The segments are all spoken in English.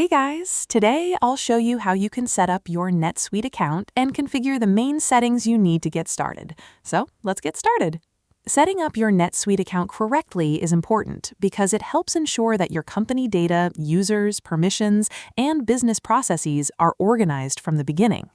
Hey guys, today I'll show you how you can set up your NetSuite account and configure the main settings you need to get started. So let's get started. Setting up your NetSuite account correctly is important because it helps ensure that your company data, users, permissions, and business processes are organized from the beginning.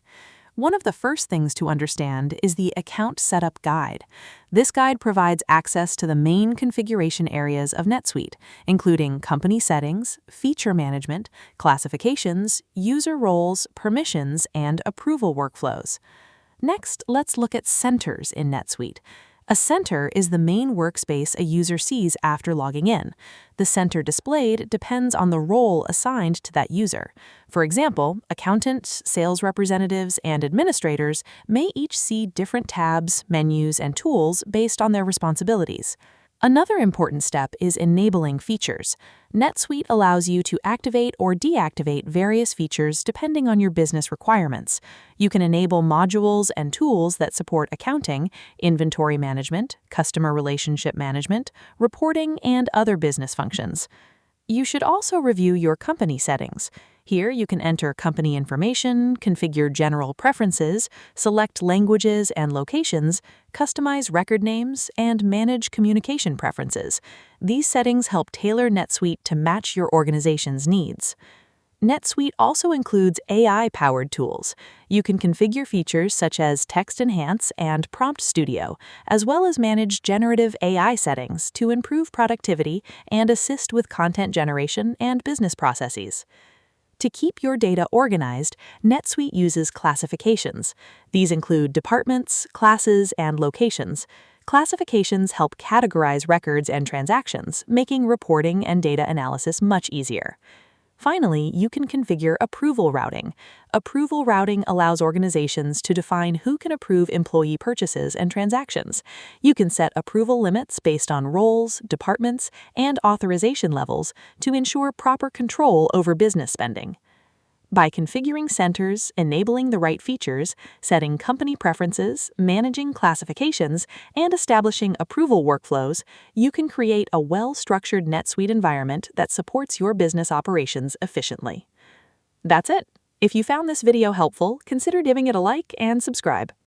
One of the first things to understand is the Account Setup Guide. This guide provides access to the main configuration areas of NetSuite, including company settings, feature management, classifications, user roles, permissions, and approval workflows. Next, let's look at centers in NetSuite. A center is the main workspace a user sees after logging in. The center displayed depends on the role assigned to that user. For example, accountants, sales representatives, and administrators may each see different tabs, menus, and tools based on their responsibilities. Another important step is enabling features. NetSuite allows you to activate or deactivate various features depending on your business requirements. You can enable modules and tools that support accounting, inventory management, customer relationship management, reporting, and other business functions. You should also review your company settings. Here you can enter company information, configure general preferences, select languages and locations, customize record names, and manage communication preferences. These settings help tailor NetSuite to match your organization's needs. NetSuite also includes AI-powered tools. You can configure features such as Text Enhance and Prompt Studio, as well as manage generative AI settings to improve productivity and assist with content generation and business processes. To keep your data organized, NetSuite uses classifications. These include departments, classes, and locations. Classifications help categorize records and transactions, making reporting and data analysis much easier. Finally, you can configure approval routing. Approval routing allows organizations to define who can approve employee purchases and transactions. You can set approval limits based on roles, departments, and authorization levels to ensure proper control over business spending. By configuring centers, enabling the right features, setting company preferences, managing classifications, and establishing approval workflows, you can create a well-structured NetSuite environment that supports your business operations efficiently. That's it. If you found this video helpful, consider giving it a like and subscribe.